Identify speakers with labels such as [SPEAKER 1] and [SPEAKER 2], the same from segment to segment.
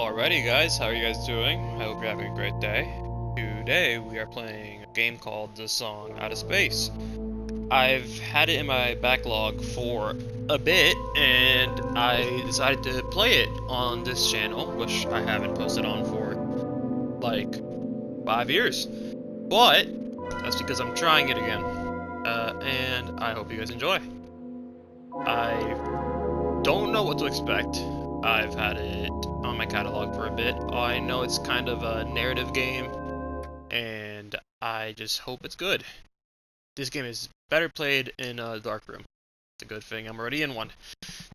[SPEAKER 1] Alrighty guys, how are you guys doing? I hope you're having a great day. Today we are playing a game called The Song Out of Space. I've had it in my backlog for a bit and I decided to play it on this channel, which I haven't posted on for like 5 years. But that's because I'm trying it again. And I hope you guys enjoy. I don't know what to expect. I've had it on my catalog for a bit. I know it's kind of a narrative game, and I just hope it's good. This game is better played in a dark room. It's a good thing I'm already in one.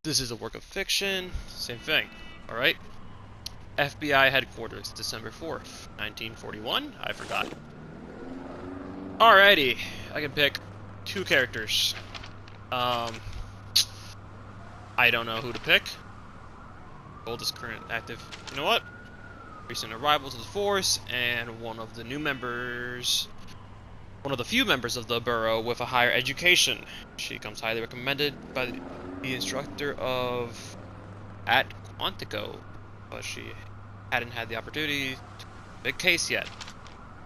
[SPEAKER 1] This is a work of fiction, same thing. Alright? FBI Headquarters, December 4th, 1941? I forgot. Alrighty, I can pick 2 characters. I don't know who to pick. Oldest current active. You know what? Recent arrival to the force, and one of the few members of the Bureau with a higher education. She comes highly recommended by the instructor at Quantico, but she hadn't had the opportunity to make a case yet.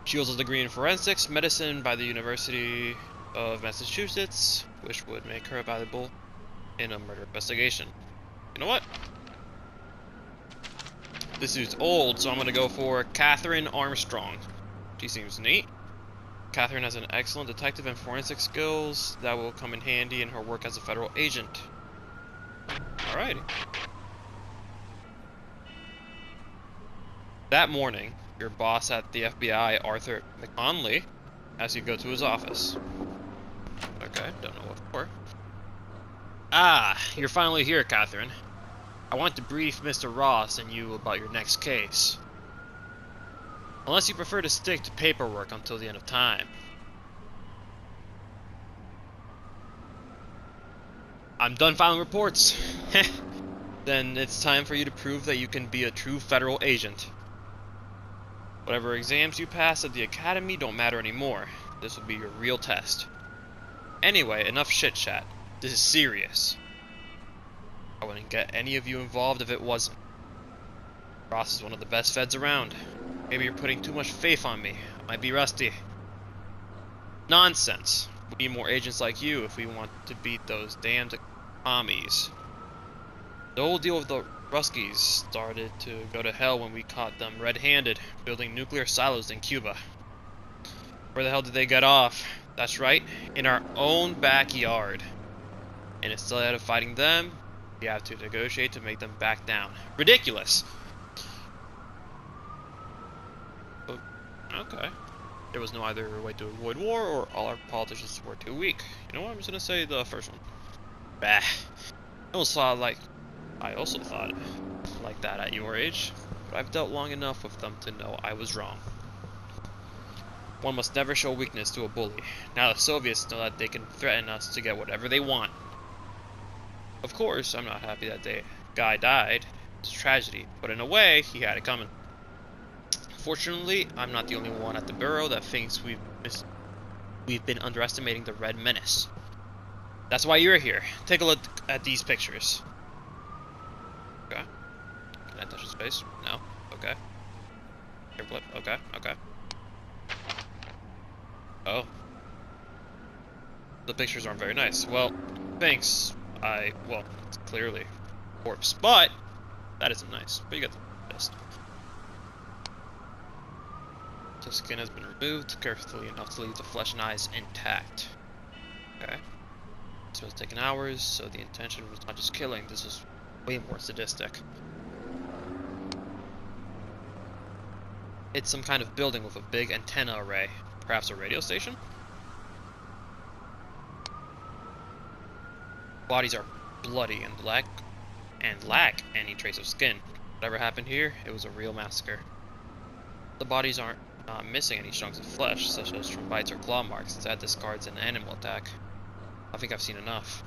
[SPEAKER 1] She holds a degree in forensics medicine by the University of Massachusetts, which would make her valuable in a murder investigation. You know what? This dude's old, so I'm gonna go for Catherine Armstrong. She seems neat. Catherine has an excellent detective and forensic skills that will come in handy in her work as a federal agent. Alrighty. That morning, your boss at the FBI, Arthur McConley, asks you to go to his office. Okay, don't know what for. Ah, you're finally here, Catherine. I want to brief Mr. Ross and you about your next case. Unless you prefer to stick to paperwork until the end of time. I'm done filing reports. Then it's time for you to prove that you can be a true federal agent. Whatever exams you pass at the academy don't matter anymore. This will be your real test. Anyway, enough chit chat. This is serious. I wouldn't get any of you involved if it wasn't. Ross is one of the best feds around. Maybe you're putting too much faith on me. I might be rusty. Nonsense. We need more agents like you if we want to beat those damned commies. The whole deal with the Ruskies started to go to hell when we caught them red-handed, building nuclear silos in Cuba. Where the hell did they get off? That's right, in our own backyard. And instead of fighting them, we have to negotiate to make them back down. Ridiculous! But, okay. There was no either way to avoid war, or all our politicians were too weak. You know what, I'm just gonna say the first one. Bah. I also thought like that at your age, but I've dealt long enough with them to know I was wrong. One must never show weakness to a bully. Now the Soviets know that they can threaten us to get whatever they want. Of course, I'm not happy that the guy died. It's a tragedy, but in a way, he had it coming. Fortunately, I'm not the only one at the Bureau that thinks we've been underestimating the Red Menace. That's why you're here. Take a look at these pictures. Okay. Can I touch his face? No? Okay. Hair flip? Okay, okay. Oh. The pictures aren't very nice. Well, thanks. Well, it's clearly a corpse, but that isn't nice. But you get the gist. The skin has been removed carefully enough to leave the flesh and eyes intact. Okay. This was taken hours, so the intention was not just killing, this was way more sadistic. It's some kind of building with a big antenna array. Perhaps a radio station? Bodies are bloody and lack any trace of skin. Whatever happened here, it was a real massacre. The bodies aren't missing any chunks of flesh, such as from bites or claw marks. Instead, discards an animal attack. I think I've seen enough.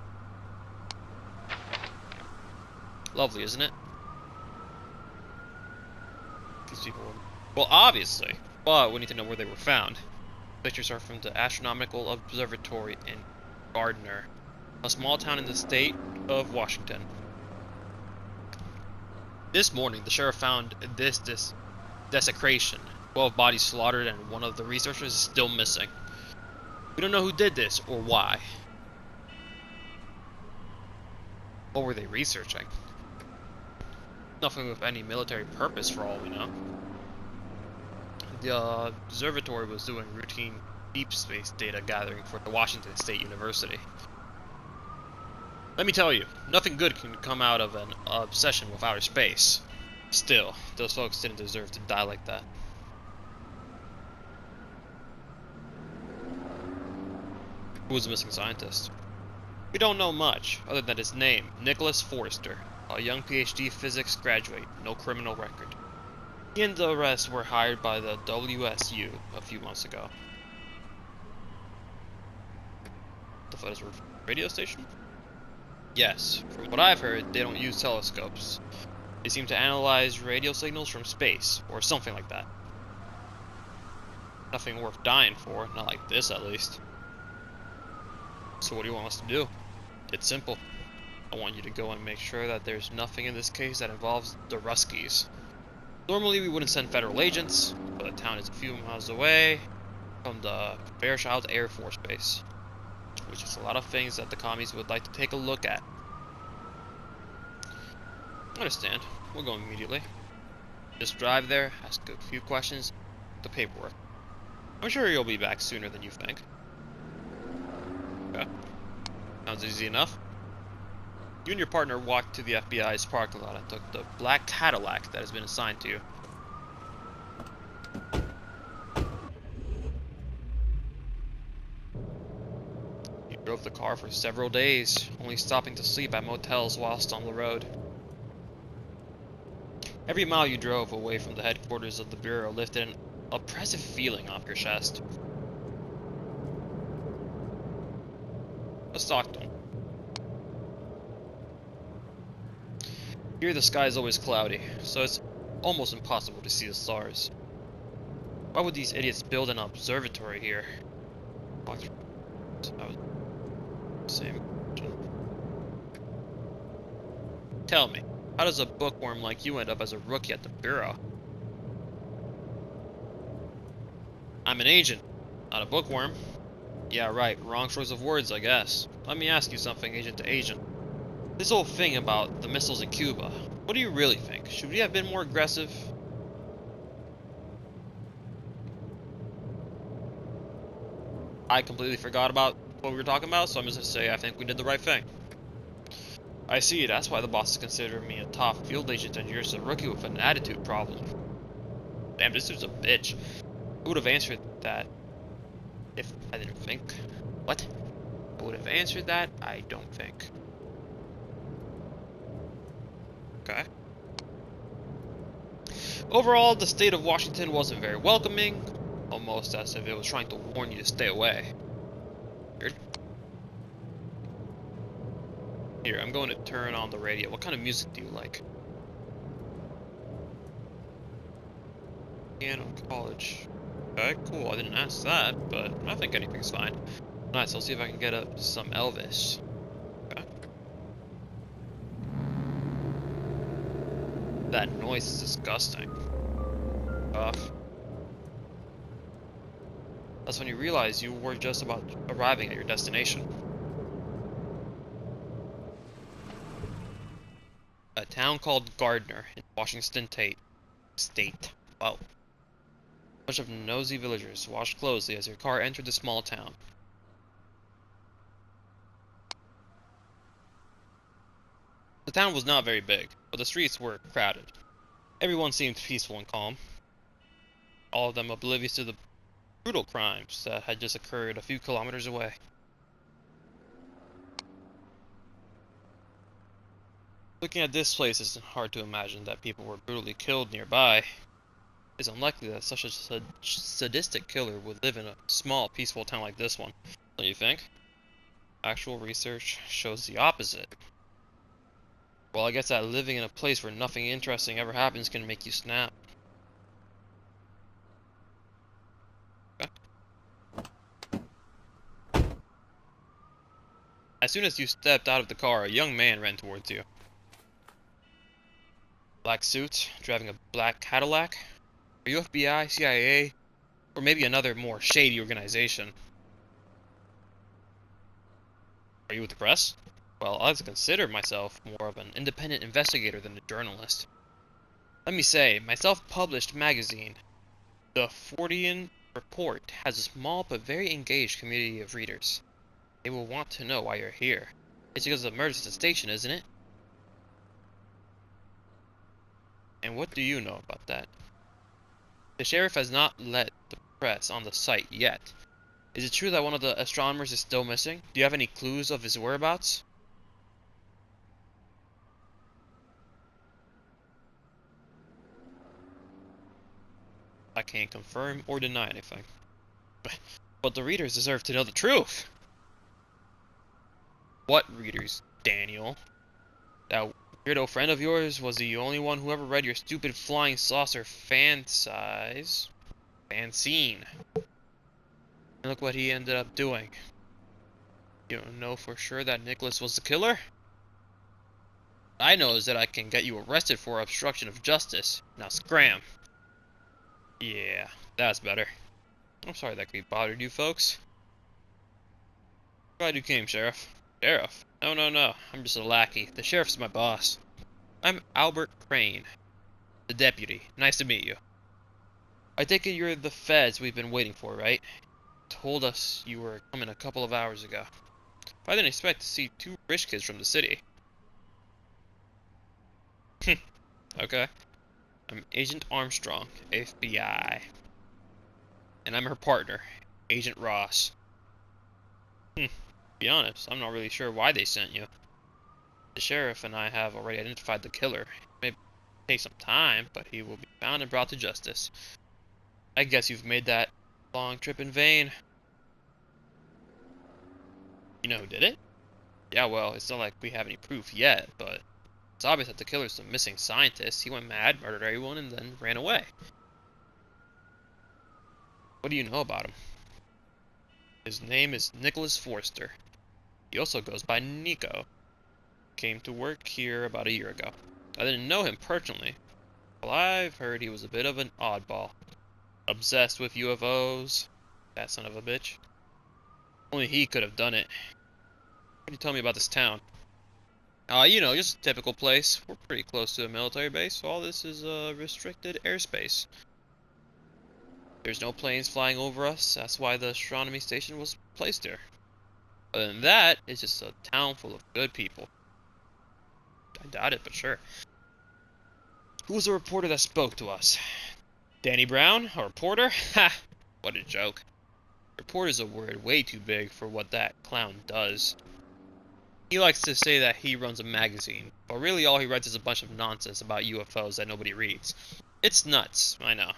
[SPEAKER 1] Lovely, isn't it? These people were... Well, obviously, but we need to know where they were found. Pictures are from the Astronomical Observatory in Gardner, a small town in the state of Washington. This morning, the sheriff found this desecration. 12 bodies slaughtered and one of the researchers is still missing. We don't know who did this or why. What were they researching? Nothing with any military purpose for all we know. The observatory was doing routine deep space data gathering for the Washington State University. Let me tell you, nothing good can come out of an obsession with outer space. Still, those folks didn't deserve to die like that. Who was the missing scientist? We don't know much, other than his name, Nicholas Forrester, a young PhD physics graduate, no criminal record. He and the rest were hired by the WSU a few months ago. The Federal radio station? Yes, from what I've heard, they don't use telescopes. They seem to analyze radio signals from space, or something like that. Nothing worth dying for, not like this at least. So what do you want us to do? It's simple. I want you to go and make sure that there's nothing in this case that involves the Ruskies. Normally we wouldn't send federal agents, but the town is a few miles away from the Fairchild Air Force Base, which is a lot of things that the commies would like to take a look at. I understand. We'll go immediately. Just drive there, ask a few questions, the paperwork. I'm sure you'll be back sooner than you think. Okay. Sounds easy enough. You and your partner walked to the FBI's parking lot and took the black Cadillac that has been assigned to you. You drove the car for several days, only stopping to sleep at motels whilst on the road. Every mile you drove away from the headquarters of the Bureau lifted an oppressive feeling off your chest. Let's talk to him. Here the sky is always cloudy, so it's almost impossible to see the stars. Why would these idiots build an observatory here? Same. Tell me, how does a bookworm like you end up as a rookie at the Bureau? I'm an agent, not a bookworm. Yeah, right, wrong choice of words, I guess. Let me ask you something, agent to agent. This whole thing about the missiles in Cuba, what do you really think? Should we have been more aggressive? I completely forgot about what we were talking about, so I'm just gonna say I think we did the right thing. I see, that's why the bosses consider me a top field agent and you're just a rookie with an attitude problem. Damn, this dude's a bitch. I would have answered that if I didn't think. What? I would have answered that, I don't think. Okay. Overall, the state of Washington wasn't very welcoming, almost as if it was trying to warn you to stay away. Weird. Here, I'm going to turn on the radio. What kind of music do you like? Piano college. Okay, cool. I didn't ask that, but I think anything's fine. Nice, I'll see if I can get some Elvis. Okay. That noise is disgusting. That's when you realize you were just about arriving at your destination. A town called Gardner in Washington State. Wow. A bunch of nosy villagers watched closely as your car entered the small town. The town was not very big, but the streets were crowded. Everyone seemed peaceful and calm, all of them oblivious to the brutal crimes that had just occurred a few kilometers away. Looking at this place, it's hard to imagine that people were brutally killed nearby. It's unlikely that such a sadistic killer would live in a small, peaceful town like this one, don't you think? Actual research shows the opposite. Well, I guess that living in a place where nothing interesting ever happens can make you snap. Okay. As soon as you stepped out of the car, a young man ran towards you. Black suit, driving a black Cadillac? Are you FBI, CIA, or maybe another more shady organization? Are you with the press? Well, I like to consider myself more of an independent investigator than a journalist. Let me say, my self-published magazine, The Fortean Report, has a small but very engaged community of readers. They will want to know why you're here. It's because of the murders at the station, isn't it? And what do you know about that? The sheriff has not let the press on the site yet. Is it true that one of the astronomers is still missing? Do you have any clues of his whereabouts? I can't confirm or deny anything. But the readers deserve to know the truth! What readers, Daniel? That weirdo friend of yours was the only one who ever read your stupid flying saucer fanzine. And look what he ended up doing. You don't know for sure that Nicholas was the killer? I know is that I can get you arrested for obstruction of justice. Now scram. Yeah, that's better. I'm sorry that grief bothered you folks. Glad you came, Sheriff. Sheriff? No, no, no. I'm just a lackey. The sheriff's my boss. I'm Albert Crane, the deputy. Nice to meet you. I take it you're the feds we've been waiting for, right? Told us you were coming a couple of hours ago. I didn't expect to see two rich kids from the city. Okay. I'm Agent Armstrong, FBI. And I'm her partner, Agent Ross. To be honest, I'm not really sure why they sent you. The sheriff and I have already identified the killer. It may take some time, but he will be found and brought to justice. I guess you've made that long trip in vain. You know who did it? Yeah, well, it's not like we have any proof yet, but it's obvious that the killer's the missing scientist. He went mad, murdered everyone, and then ran away. What do you know about him? His name is Nicholas Forster. He also goes by Nico. Came to work here about a year ago. I didn't know him personally. Well, I've heard he was a bit of an oddball. Obsessed with UFOs. That son of a bitch. Only he could have done it. What can you tell me about this town? You know, just a typical place. We're pretty close to a military base, so all this is restricted airspace. There's no planes flying over us. That's why the astronomy station was placed here. Other than that, it's just a town full of good people. I doubt it, but sure. Who was the reporter that spoke to us? Danny Brown? A reporter? Ha! What a joke. Reporter's a word way too big for what that clown does. He likes to say that he runs a magazine, but really all he writes is a bunch of nonsense about UFOs that nobody reads. It's nuts, I know.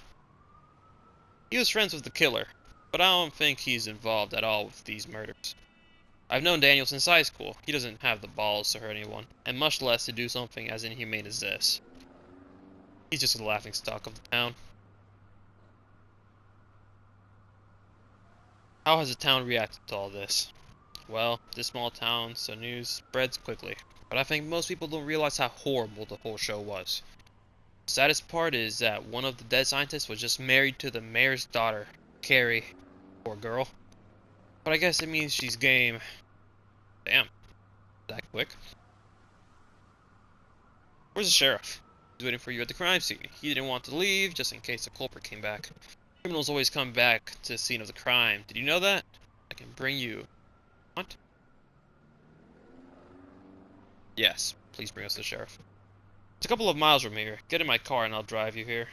[SPEAKER 1] He was friends with the killer, but I don't think he's involved at all with these murders. I've known Daniel since high school. He doesn't have the balls to hurt anyone, and much less to do something as inhumane as this. He's just a laughingstock of the town. How has the town reacted to all this? Well, this small town, so news spreads quickly, but I think most people don't realize how horrible the whole show was. The saddest part is that one of the dead scientists was just married to the mayor's daughter, Carrie. Poor girl. But I guess it means she's game. Damn. That quick. Where's the sheriff? He's waiting for you at the crime scene. He didn't want to leave, just in case the culprit came back. Criminals always come back to the scene of the crime. Did you know that? I can bring you... What? Yes, please bring us the sheriff. It's a couple of miles from here. Get in my car and I'll drive you here.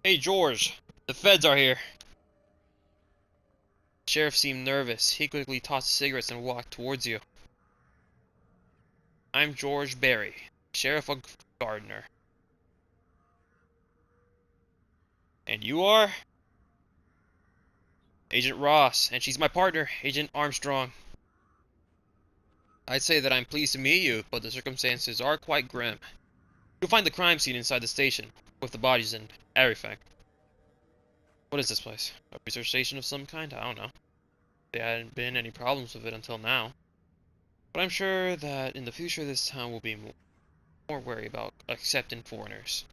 [SPEAKER 1] Hey, George. The feds are here. The sheriff seemed nervous. He quickly tossed the cigarettes and walked towards you. I'm George Barry, Sheriff of Gardner. And you are? Agent Ross, and she's my partner, Agent Armstrong. I'd say that I'm pleased to meet you, but the circumstances are quite grim. You'll find the crime scene inside the station. with the bodies and everything. What is this place? A research station of some kind? I don't know. There hadn't been any problems with it until now. But I'm sure that in the future this town will be more wary about accepting foreigners.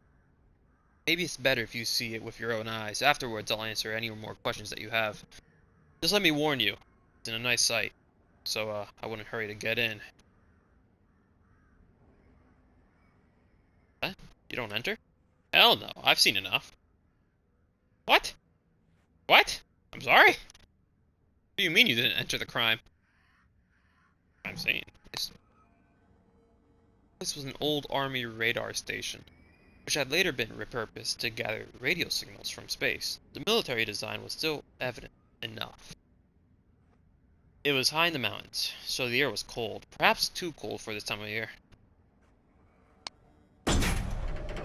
[SPEAKER 1] Maybe it's better if you see it with your own eyes. Afterwards, I'll answer any more questions that you have. Just let me warn you, it's in a nice site, so I wouldn't hurry to get in. What? You don't enter? Hell no, I've seen enough. What? What? I'm sorry? What do you mean you didn't enter the crime? I'm saying this was an old army radar station, which had later been repurposed to gather radio signals from space. The military design was still evident enough. It was high in the mountains, so the air was cold, perhaps too cold for this time of year.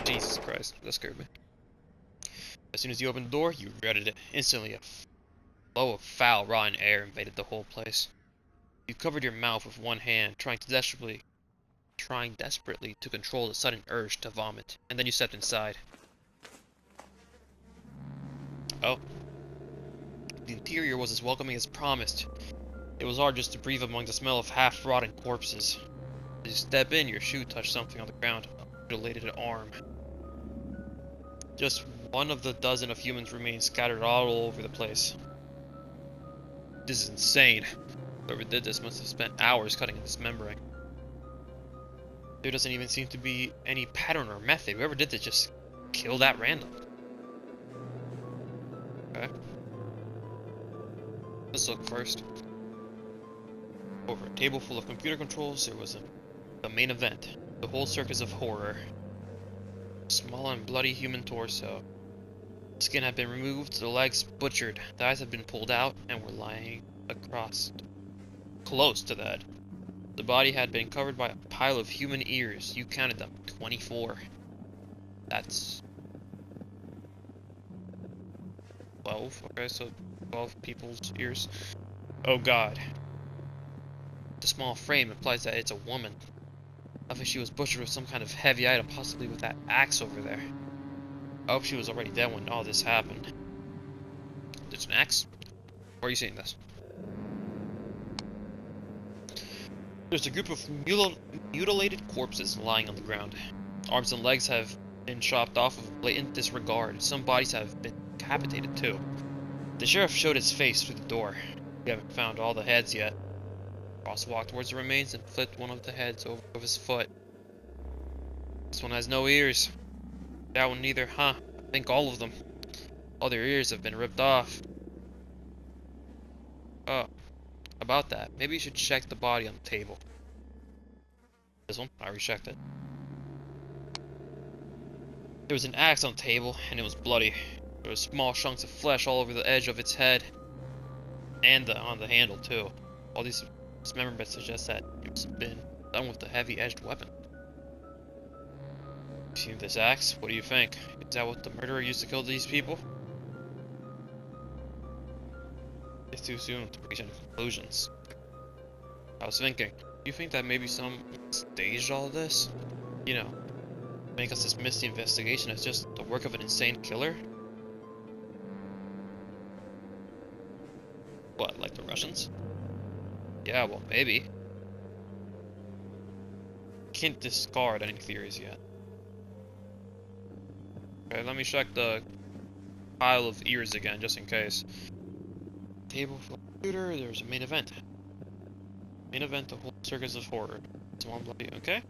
[SPEAKER 1] Jesus Christ, that scared me. As soon as you opened the door, you dreaded it. Instantly, a flow of foul, rotten air invaded the whole place. You covered your mouth with one hand, trying desperately to control the sudden urge to vomit, and then you stepped inside. Oh. The interior was as welcoming as promised. It was hard just to breathe among the smell of half-rotten corpses. As you step in, your shoe touched something on the ground, a mutilated arm. Just one of the dozen of humans remained scattered all over the place. This is insane. Whoever did this must have spent hours cutting and dismembering. There doesn't even seem to be any pattern or method. Whoever did this just killed at random. Okay. Let's look first. Over a table full of computer controls, there was the main event. The whole circus of horror. A small and bloody human torso. The skin had been removed, the legs butchered, the eyes had been pulled out, and were lying close to the head. The body had been covered by a pile of human ears. You counted them, 24. That's 12. Okay, so 12 people's ears. Oh god. The small frame implies that it's a woman. I think she was butchered with some kind of heavy item, possibly with that axe over there. I hope she was already dead when all this happened. There's an axe? Where are you seeing this? There's a group of mutilated corpses lying on the ground. Arms and legs have been chopped off with blatant disregard. Some bodies have been decapitated too. The sheriff showed his face through the door. We haven't found all the heads yet. Ross walked towards the remains and flipped one of the heads over with his foot. This one has no ears. That one neither, huh? I think all of them. All their ears have been ripped off. Oh, about that, maybe you should check the body on the table. This one? I already checked it. There was an axe on the table, and it was bloody. There were small chunks of flesh all over the edge of its head. And on the handle, too. All these dismemberments suggest that it's been done with a heavy-edged weapon. You seen this axe? What do you think? Is that what the murderer used to kill these people? It's too soon to reach any conclusions. I was thinking, do you think that maybe someone staged all this? You know, make us dismiss the investigation as just the work of an insane killer? What, like the Russians? Yeah, well, maybe. Can't discard any theories yet. Okay, let me check the pile of ears again, just in case. Table for the computer, there's a main event. Main event, the whole circus of horror. Small bloody, okay?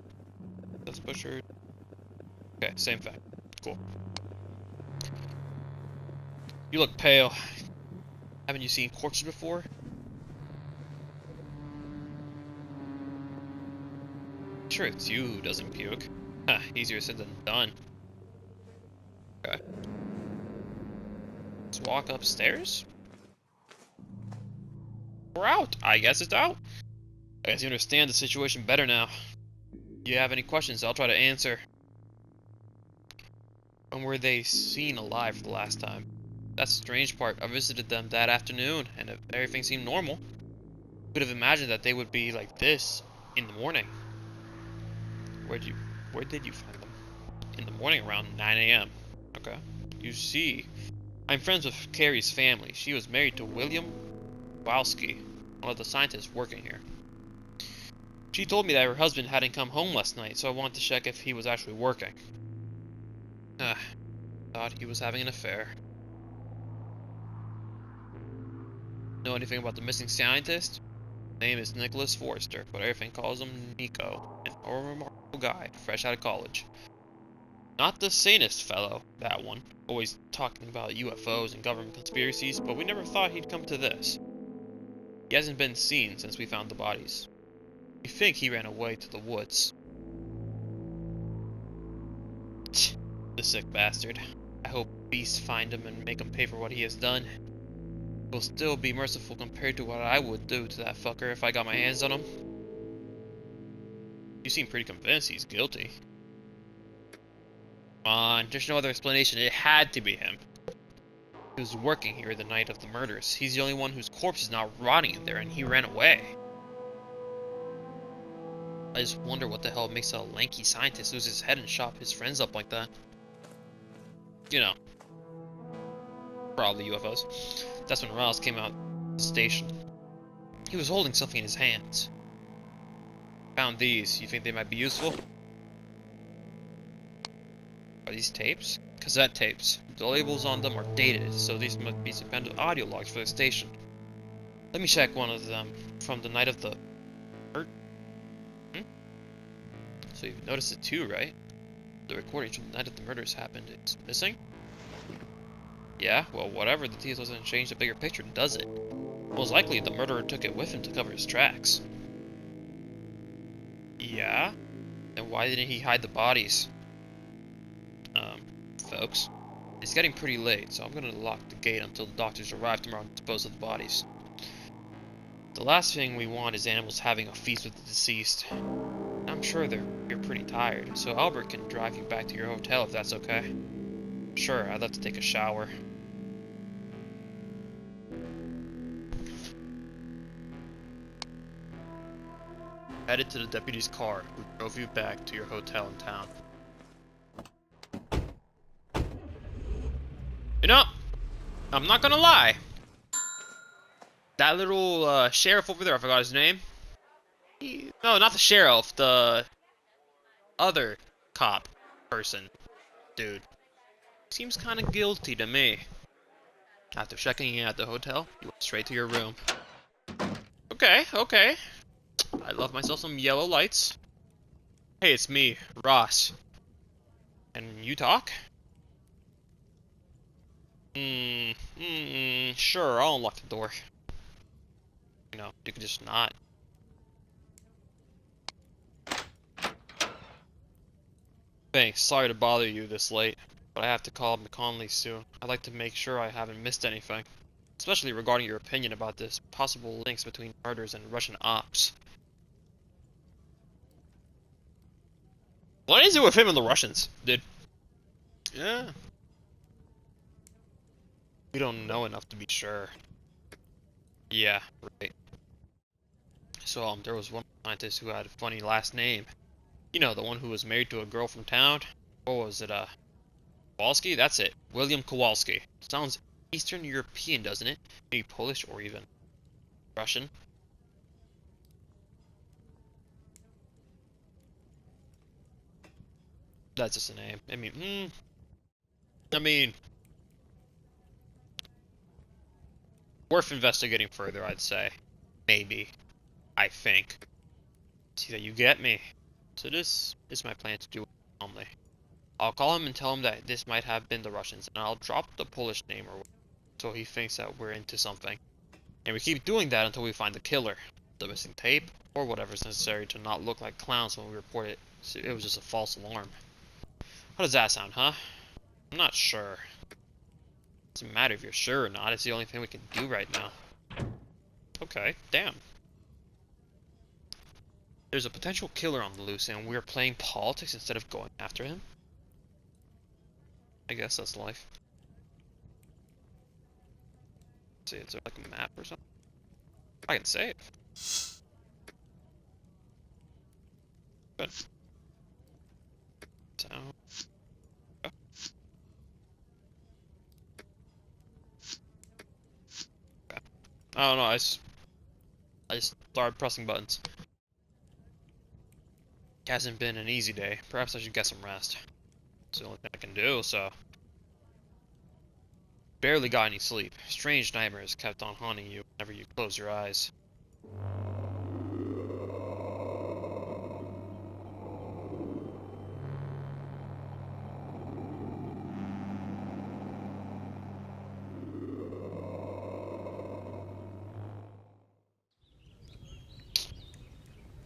[SPEAKER 1] That's butchered. Okay, same thing. Cool. You look pale. Haven't you seen corpses before? Sure, it's you who doesn't puke. Huh, easier said than done. Okay. Let's walk upstairs. We're out. I guess it's out. I guess you understand the situation better now. If you have any questions, I'll try to answer. When were they seen alive for the last time? That's the strange part. I visited them that afternoon, and everything seemed normal. Could have imagined that they would be like this in the morning. Where did you find them? In the morning around 9 a.m. Okay. You see, I'm friends with Carrie's family. She was married to William Kowalski, one of the scientists working here. She told me that her husband hadn't come home last night, so I wanted to check if he was actually working. Thought he was having an affair. Know anything about the missing scientist? His name is Nicholas Forrester, but everything calls him Nico. An remarkable guy, fresh out of college. Not the sanest fellow, that one. Always talking about UFOs and government conspiracies, but we never thought he'd come to this. He hasn't been seen since we found the bodies. We think he ran away to the woods. The sick bastard. I hope beasts find him and make him pay for what he has done. He'll still be merciful compared to what I would do to that fucker if I got my hands on him. You seem pretty convinced he's guilty. Come on, there's no other explanation. It had to be him. He was working here the night of the murders. He's the only one whose corpse is not rotting in there, and he ran away. I just wonder what the hell makes a lanky scientist lose his head and chop his friends up like that. You know, probably UFOs. That's when Rouse came out of the station. He was holding something in his hands. Found these. You think they might be useful? Are these tapes? Cassette tapes. The labels on them are dated, so these must be suspended audio logs for the station. Let me check one of them from the night of the murder. So you've noticed it too, right? The recording from the night of the murders happened. It's missing? Yeah, well, whatever. The details doesn't change the bigger picture, does it? Most likely, the murderer took it with him to cover his tracks. Yeah? Then why didn't he hide the bodies? Folks, it's getting pretty late, so I'm gonna lock the gate until the doctors arrive tomorrow to dispose of the bodies. The last thing we want is animals having a feast with the deceased. I'm sure you're pretty tired, so Albert can drive you back to your hotel if that's okay. Sure, I'd love to take a shower. Headed to the deputy's car, who drove you back to your hotel in town. You know, I'm not gonna lie. That little sheriff over there, I forgot his name. No, not the sheriff, the other cop person, dude. Seems kind of guilty to me. After checking in at the hotel, you went straight to your room. Okay, okay. I love myself some yellow lights. Hey, it's me, Ross. And you talk? Sure, I'll unlock the door. You know, you can just not. Thanks, sorry to bother you this late, but I have to call McConley soon. I'd like to make sure I haven't missed anything. Especially regarding your opinion about this possible links between murders and Russian ops. What is it with him and the Russians, dude? Yeah. We don't know enough to be sure. Yeah, right. So, there was one scientist who had a funny last name. You know, the one who was married to a girl from town? What was it, Kowalski? That's it. William Kowalski. Sounds Eastern European, doesn't it? Maybe Polish or even Russian. That's just a name. I mean, worth investigating further, I'd say. Maybe. I think. See that you get me. So this is my plan to do it calmly. I'll call him and tell him that this might have been the Russians, and I'll drop the Polish name or whatever, so he thinks that we're into something. And we keep doing that until we find the killer, the missing tape, or whatever's necessary to not look like clowns when we report it. So it was just a false alarm. How does that sound, huh? I'm not sure. Doesn't matter if you're sure or not, it's the only thing we can do right now. Okay, damn. There's a potential killer on the loose, and we're playing politics instead of going after him? I guess that's life. Let's see, is there like a map or something? I can save. Good. So... I don't know, I just started pressing buttons. It hasn't been an easy day. Perhaps I should get some rest. It's the only thing I can do, so... Barely got any sleep. Strange nightmares kept on haunting you whenever you close your eyes.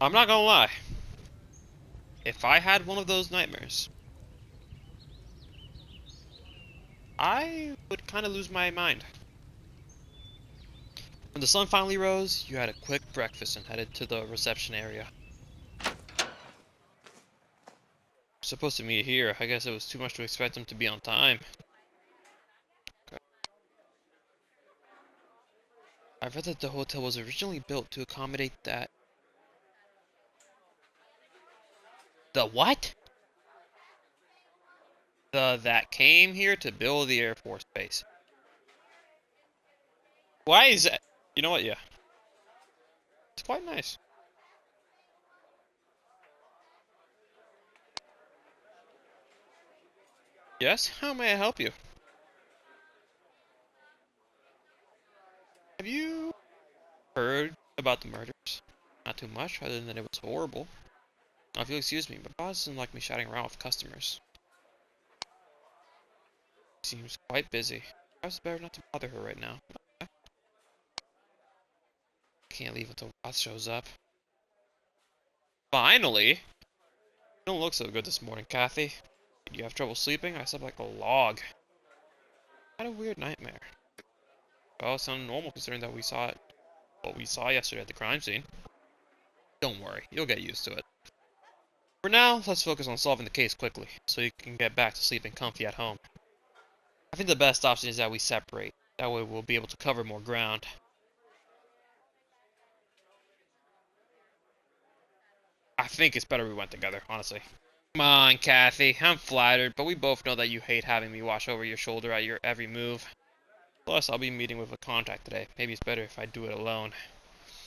[SPEAKER 1] I'm not gonna lie. If I had one of those nightmares, I would kind of lose my mind. When the sun finally rose, you had a quick breakfast and headed to the reception area. Supposed to meet here. I guess it was too much to expect them to be on time. Okay. I read that the hotel was originally built to accommodate that. The what? That came here to build the Air Force base. Why is that? You know what? Yeah. It's quite nice. Yes? How may I help you? Have you heard about the murders? Not too much, other than it was horrible. Now, if you'll excuse me, my boss doesn't like me shouting around with customers. Seems quite busy. Perhaps it's better not to bother her right now. Can't leave until boss shows up. Finally! You don't look so good this morning, Kathy. Did you have trouble sleeping? I slept like a log. I had a weird nightmare. Well, it sounded normal considering that what we saw yesterday at the crime scene. Don't worry, you'll get used to it. For now, let's focus on solving the case quickly, so you can get back to sleeping comfy at home. I think the best option is that we separate. That way we'll be able to cover more ground. I think it's better we went together, honestly. Come on, Kathy. I'm flattered, but we both know that you hate having me watch over your shoulder at your every move. Plus, I'll be meeting with a contact today. Maybe it's better if I do it alone.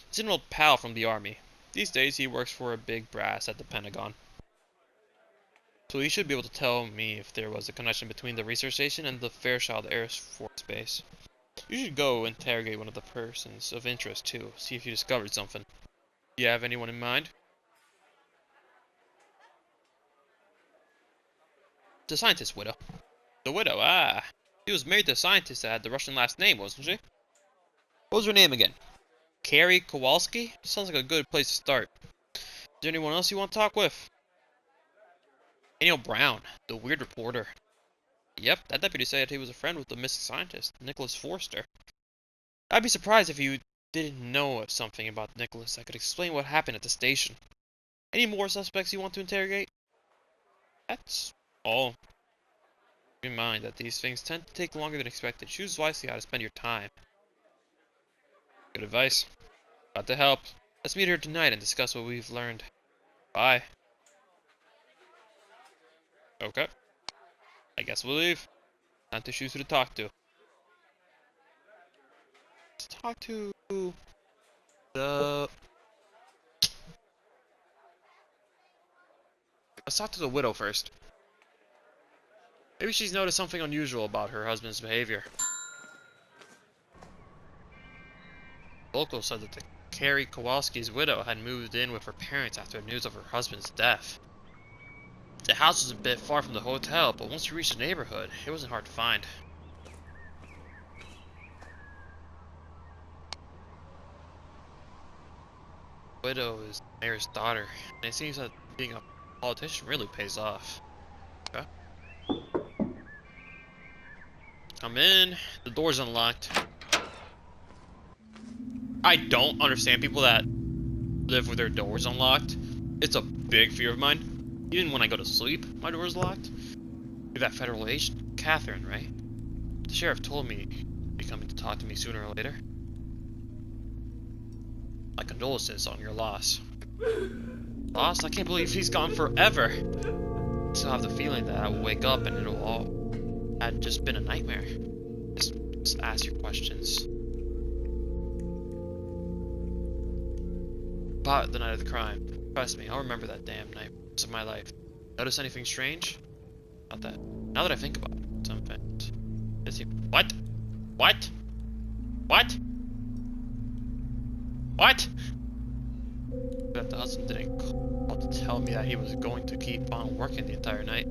[SPEAKER 1] He's an old pal from the army. These days, he works for a big brass at the Pentagon. So he should be able to tell me if there was a connection between the research station and the Fairchild Air Force Base. You should go interrogate one of the persons of interest, too. See if you discovered something. Do you have anyone in mind? The scientist's widow. The widow, ah. She was married to a scientist that had the Russian last name, wasn't she? What was her name again? Carrie Kowalski? Sounds like a good place to start. Is there anyone else you want to talk with? Daniel Brown, the weird reporter. Yep, that deputy said he was a friend with the missing scientist, Nicholas Forster. I'd be surprised if you didn't know of something about Nicholas that could explain what happened at the station. Any more suspects you want to interrogate? That's all. Keep in mind that these things tend to take longer than expected. Choose wisely how to spend your time. Good advice. Got to help. Let's meet her tonight and discuss what we've learned. Bye. Okay. I guess we'll leave. Time to choose who to talk to. Let's talk to the... Let's talk to the widow first. Maybe she's noticed something unusual about her husband's behavior. Locals said that the Carrie Kowalski's widow had moved in with her parents after news of her husband's death. The house was a bit far from the hotel, but once you reached the neighborhood, it wasn't hard to find. The widow is the mayor's daughter, and it seems that being a politician really pays off. Okay. Come in. The door's unlocked. I don't understand people that live with their doors unlocked. It's a big fear of mine. Even when I go to sleep, my door's locked. You're that federal agent, Catherine, right? The sheriff told me you'd be coming to talk to me sooner or later. My condolences on your loss. Loss? I can't believe he's gone forever. I still have the feeling that I will wake up and it'll all had just been a nightmare. Just ask your questions. spot the night of the crime. Trust me, I'll remember that damn night of my life. Notice anything strange? Not that. Now that I think about it, some things. Is he? What? What? What? What? That the husband didn't call to tell me that he was going to keep on working the entire night.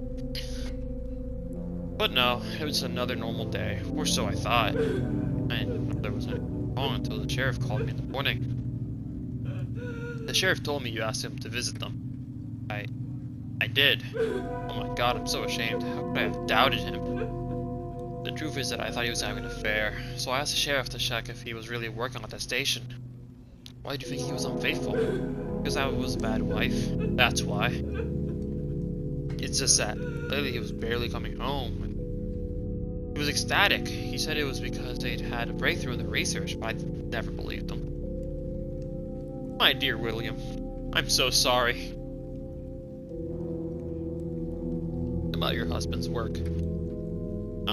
[SPEAKER 1] But no, it was another normal day, or so I thought. I didn't know there was anything wrong until the sheriff called me in the morning. The sheriff told me you asked him to visit them. I did. Oh my god, I'm so ashamed. How could I have doubted him? The truth is that I thought he was having an affair, so I asked the sheriff to check if he was really working at that station. Why do you think he was unfaithful? Because I was a bad wife. That's why. It's just that lately he was barely coming home. He was ecstatic. He said it was because they'd had a breakthrough in the research, but I never believed him. My dear William, I'm so sorry about your husband's work. I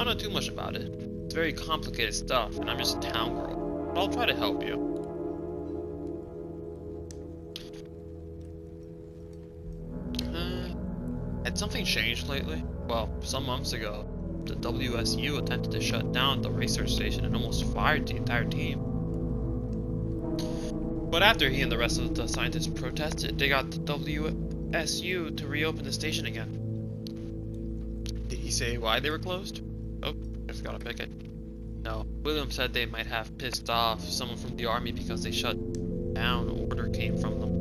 [SPEAKER 1] don't know too much about it. It's very complicated stuff, and I'm just a town girl. But I'll try to help you. Had something changed lately? Well, some months ago, the WSU attempted to shut down the research station and almost fired the entire team. But after he and the rest of the scientists protested, they got the WSU to reopen the station again. Did he say why they were closed? Oh, just gotta pick it. No, William said they might have pissed off someone from the army because they shut down. An order came from them.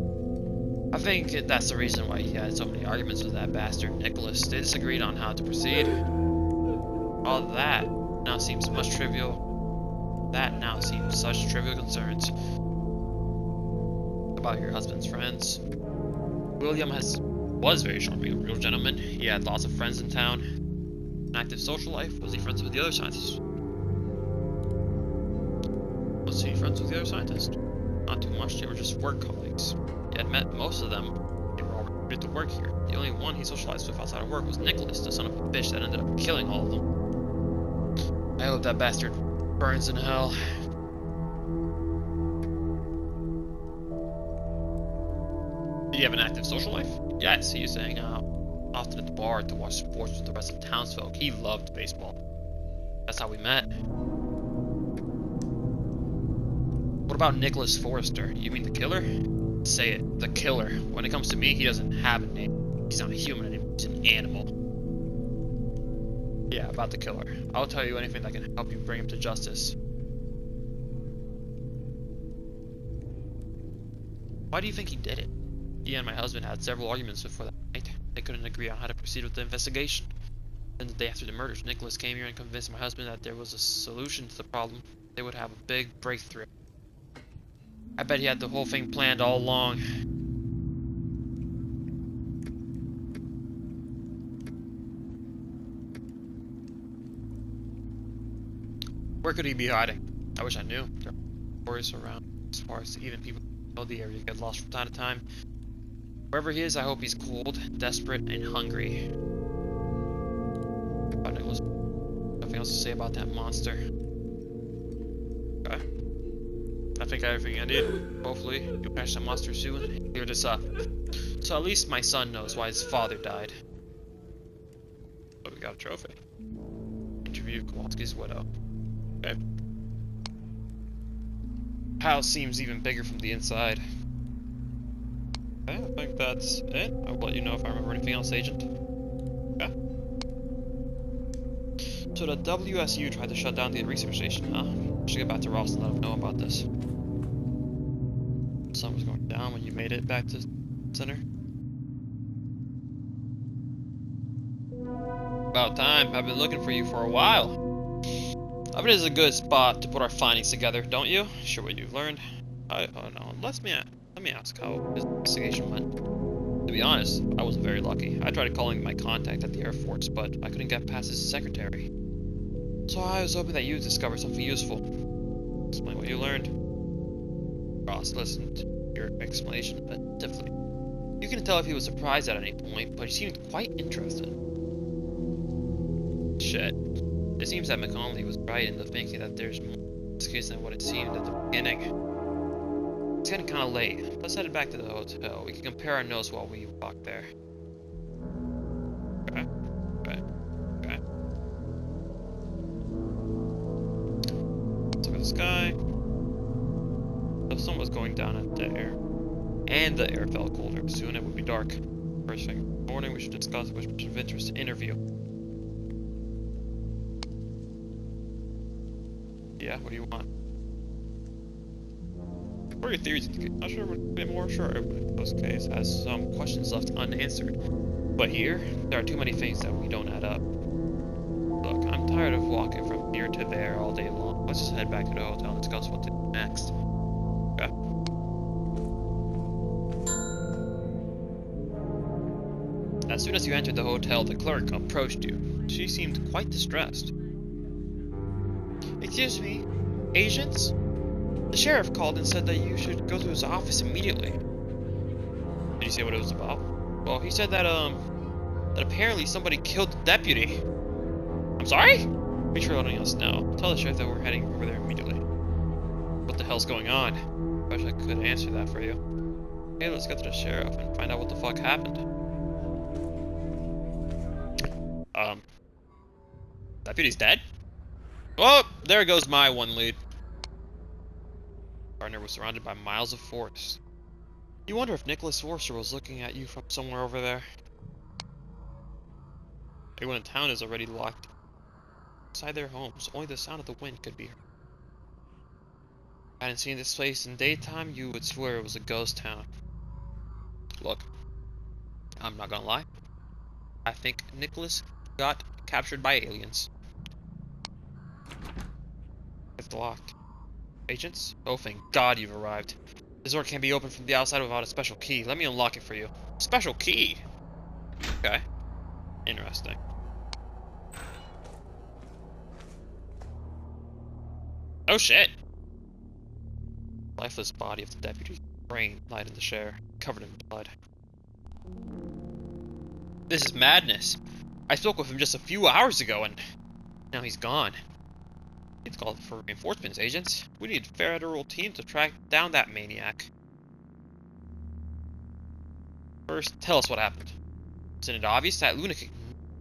[SPEAKER 1] I think that's the reason why he had so many arguments with that bastard Nicholas. They disagreed on how to proceed. All that now seems much trivial. That now seems such trivial concerns. About your husband's friends. William was very charming, a real gentleman. He had lots of friends in town. An active social life. Was he friends with the other scientists? Was he friends with the other scientists? Not too much. They were just work colleagues. He had met most of them. They were all recruited to work here. The only one he socialized with outside of work was Nicholas, the son of a bitch that ended up killing all of them. I hope that bastard burns in hell. Did he have an active social life? Yes, he used to hang out often at the bar to watch sports with the rest of the townsfolk. He loved baseball. That's how we met. What about Nicholas Forrester? You mean the killer? Say it, the killer. When it comes to me, he doesn't have a name. He's not a human anymore, he's an animal. Yeah, about the killer. I'll tell you anything that can help you bring him to justice. Why do you think he did it? He and my husband had several arguments before that night. They couldn't agree on how to proceed with the investigation. Then the day after the murders, Nicholas came here and convinced my husband that there was a solution to the problem. They would have a big breakthrough. I bet he had the whole thing planned all along. Where could he be hiding? I wish I knew. There are stories around as far as even people who know the area get lost from time to time. Wherever he is, I hope he's cold, desperate, and hungry. About Nicholas. Nothing else to say about that monster. Okay. I think I have everything I need. Hopefully, you'll catch that monster soon and clear this up. So at least my son knows why his father died. But we got a trophy. Interview Kowalski's widow. Okay. House seems even bigger from the inside. Okay, I think that's it. I'll let you know if I remember anything else, Agent. Okay. So the WSU tried to shut down the research station, huh? I should get back to Ross and let him know about this. The sun was going down when you made it back to center. About time. I've been looking for you for a while. I bet it's a good spot to put our findings together, don't you? Sure what you've learned. Oh no, let me ask how his investigation went. To be honest, I wasn't very lucky. I tried calling my contact at the Air Force, but I couldn't get past his secretary. So I was hoping that you'd discover something useful. Explain what you learned. Ross listened to your explanation attentively. You can tell if he was surprised at any point, but he seemed quite interested. Shit. It seems that McConley was right in the thinking that there's more to this case than what it seemed at the beginning. It's getting kind of late. Let's head back to the hotel. We can compare our notes while we walk there. Okay. Okay. Okay. Let's look at the sky. The sun was going down at the air, and the air felt colder. Soon it would be dark. First thing in the morning, we should discuss which person of interest to interview. Yeah, what do you want? What are your theories? Not sure what a bit more sure. This case has some questions left unanswered. But here, there are too many things that we don't add up. Look, I'm tired of walking from here to there all day long. Let's just head back to the hotel and discuss what to do next. Okay. As soon as you entered the hotel, the clerk approached you. She seemed quite distressed. Excuse me, agents? The sheriff called and said that you should go to his office immediately. Did you say what it was about? Well, he said that apparently somebody killed the deputy. I'm sorry? Make sure letting us know. Tell the sheriff that we're heading over there immediately. What the hell's going on? I wish I could answer that for you. Okay, let's get to the sheriff and find out what the fuck happened. Deputy's dead? Oh, there goes my one lead. Gardner was surrounded by miles of forest. You wonder if Nicholas Forrester was looking at you from somewhere over there. Everyone in town is already locked inside their homes. Only the sound of the wind could be heard. If I hadn't seen this place in daytime, you would swear it was a ghost town. Look, I'm not gonna lie. I think Nicholas got captured by aliens. It's locked. Agents? Oh, thank God you've arrived. This door can't be opened from the outside without a special key. Let me unlock it for you. Special key? Okay. Interesting. Oh shit! Lifeless body of the deputy, brain lied in the chair, covered in blood. This is madness. I spoke with him just a few hours ago and now he's gone. It's called for reinforcements, agents. We need a federal team to track down that maniac. First, tell us what happened. Isn't it obvious that lunatic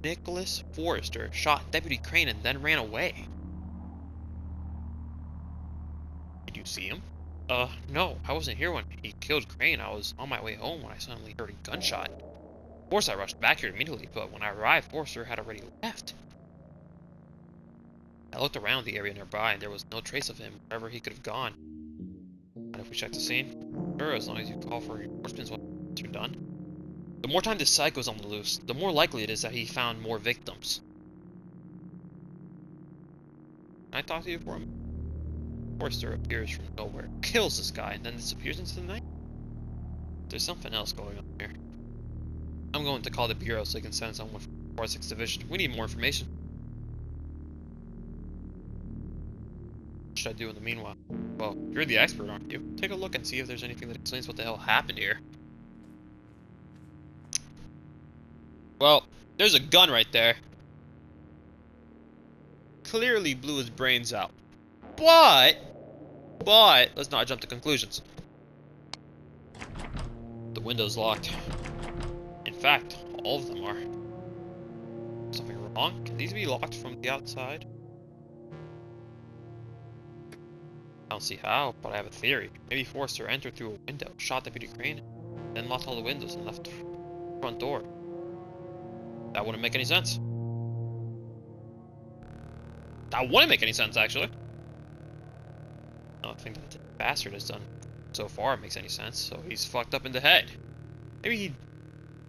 [SPEAKER 1] Nicholas Forrester shot Deputy Crane and then ran away? Did you see him? No, I wasn't here when he killed Crane. I was on my way home when I suddenly heard a gunshot. Of course, I rushed back here immediately, but when I arrived, Forrester had already left. I looked around the area nearby, and there was no trace of him wherever he could have gone. And if we check the scene? Sure, as long as you call for reinforcements once you're done. The more time this psycho's on the loose, the more likely it is that he found more victims. Can I talk to you for a minute? Forrester appears from nowhere, kills this guy, and then disappears into the night? There's something else going on here. I'm going to call the bureau so they can send someone from 4-6 Division. We need more information. What should I do in the meanwhile? Well, you're the expert, aren't you? Take a look and see if there's anything that explains what the hell happened here. Well, there's a gun right there. Clearly blew his brains out. But, let's not jump to conclusions. The window's locked. In fact, all of them are. Something wrong? Can these be locked from the outside? I don't see how, but I have a theory. Maybe Forrester entered through a window, shot Deputy Crane, then locked all the windows and left the front door. That wouldn't make any sense. That wouldn't make any sense, actually. Nothing that the bastard has done so far makes any sense, so he's fucked up in the head. Maybe he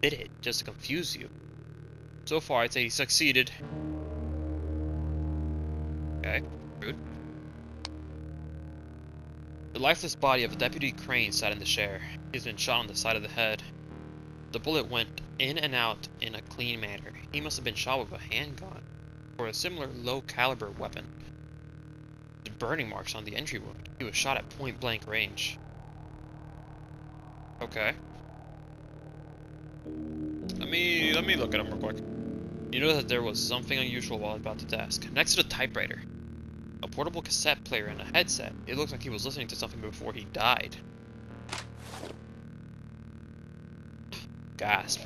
[SPEAKER 1] did it just to confuse you. So far, I'd say he succeeded. Okay, rude. The lifeless body of Deputy Crane sat in the chair. He's been shot on the side of the head. The bullet went in and out in a clean manner. He must have been shot with a handgun or a similar low-caliber weapon. The burning marks on the entry wound. He was shot at point-blank range. Okay. Let me look at him real quick. You know that there was something unusual while about the desk. Next to the typewriter, a portable cassette player and a headset. It looks like he was listening to something before he died. gasp.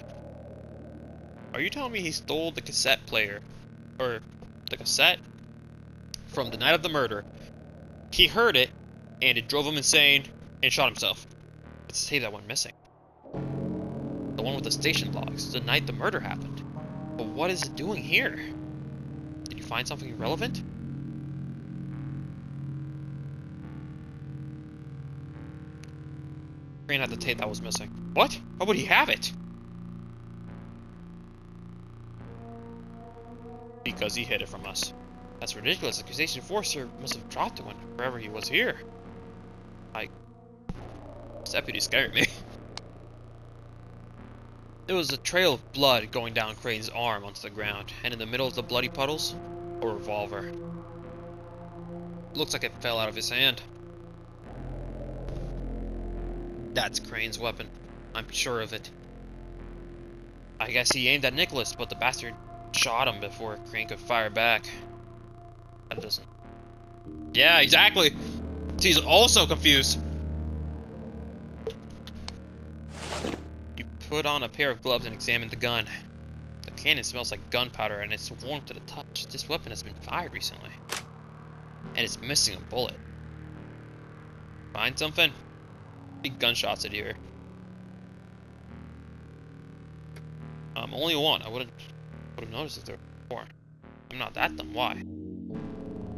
[SPEAKER 1] Are you telling me he stole the cassette player, or the cassette, from the night of the murder? He heard it, and it drove him insane, and shot himself. It's the tape that went missing. The one with the station logs, the night the murder happened. But what is it doing here? Did you find something relevant? Crane had the tape that was missing. What? Why would he have it? Because he hid it from us. That's ridiculous. The accusation Forrester must have dropped it wherever he was here. This deputy scared me. There was a trail of blood going down Crane's arm onto the ground, and in the middle of the bloody puddles, a revolver. It looks like it fell out of his hand. That's Crane's weapon. I'm sure of it. I guess he aimed at Nicholas, but the bastard shot him before Crane could fire back. That doesn't... Yeah, exactly! He's also confused. You put on a pair of gloves and examine the gun. The cannon smells like gunpowder and it's warm to the touch. This weapon has been fired recently. And it's missing a bullet. Find something? Big gunshots in here. Only one. I would have noticed if there were more. I'm not that dumb. Why?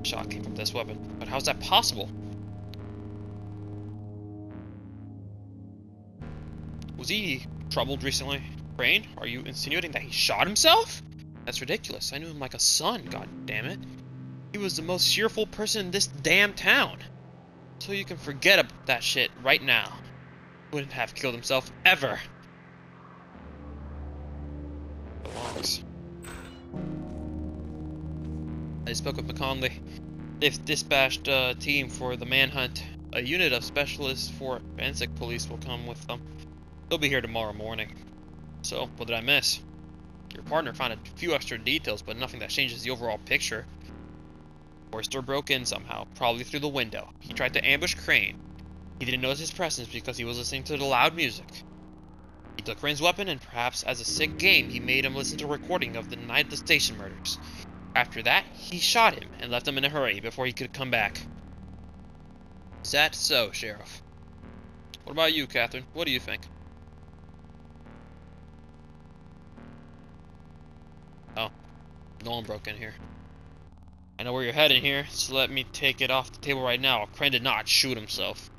[SPEAKER 1] The shot came from this weapon. But how's that possible? Was he troubled recently? Crane, are you insinuating that he shot himself? That's ridiculous. I knew him like a son, god damn it. He was the most cheerful person in this damn town. So you can forget about that shit right now. Wouldn't have killed himself ever. Belongs. I spoke with McConley. They've dispatched a team for the manhunt. A unit of specialists for forensic police will come with them. They'll be here tomorrow morning. So, what did I miss? Your partner found a few extra details, but nothing that changes the overall picture. Forrester broke in somehow, probably through the window. He tried to ambush Crane. He didn't notice his presence because he was listening to the loud music. He took Crane's weapon, and perhaps as a sick game, he made him listen to a recording of the night of the station murders. After that, he shot him and left him in a hurry before he could come back. Is that so, Sheriff? What about you, Catherine? What do you think? Oh, no one broke in here. I know where you're heading here, so let me take it off the table right now. Crane did not shoot himself.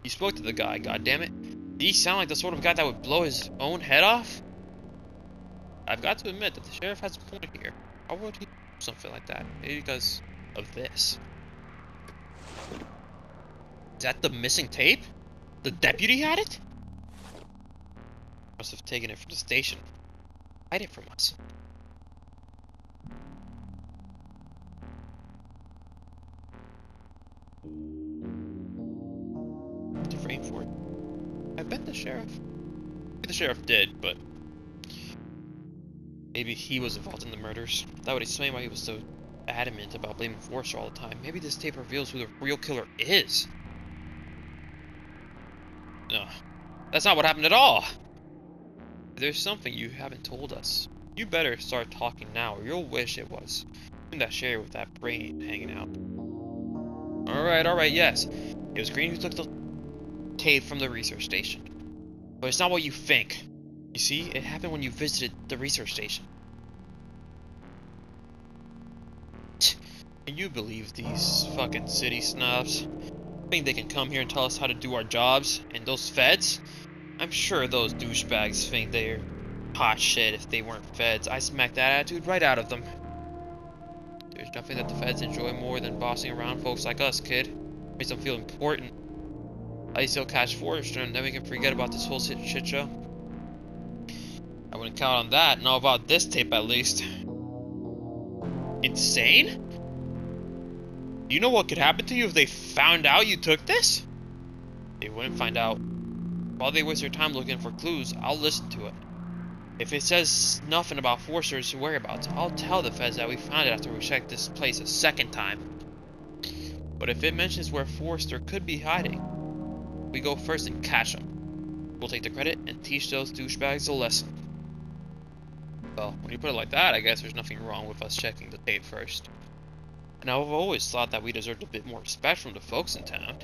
[SPEAKER 1] You spoke to the guy, goddammit. Did he sound like the sort of guy that would blow his own head off? I've got to admit that the sheriff has a point here. How would he do something like that? Maybe because of this. Is that the missing tape? The deputy had it? Must have taken it from the station. Hide it from us. To frame for it. I bet the sheriff. Maybe the sheriff did, but maybe he was involved in the murders. That would explain why he was so adamant about blaming Forrester all the time. Maybe this tape reveals who the real killer is. No, that's not what happened at all. There's something you haven't told us. You better start talking now, or you'll wish it was in that chair with that brain hanging out. Alright, yes. It was Green who took the tape from the research station. But it's not what you think. You see, it happened when you visited the research station. Can you believe these fucking city snobs? Think they can come here and tell us how to do our jobs? And those feds? I'm sure those douchebags think they're hot shit if they weren't feds. I smacked that attitude right out of them. There's nothing that the feds enjoy more than bossing around folks like us, kid. Makes them feel important. At least they'll catch Forrester and then we can forget about this whole shit show. I wouldn't count on that. Know about this tape at least. Insane? Do you know what could happen to you if they found out you took this? They wouldn't find out. While they waste their time looking for clues, I'll listen to it. If it says nothing about Forrester's whereabouts, I'll tell the feds that we found it after we checked this place a second time. But if it mentions where Forrester could be hiding, we go first and catch him. We'll take the credit and teach those douchebags a lesson. Well, when you put it like that, I guess there's nothing wrong with us checking the tape first. And I've always thought that we deserved a bit more respect from the folks in town.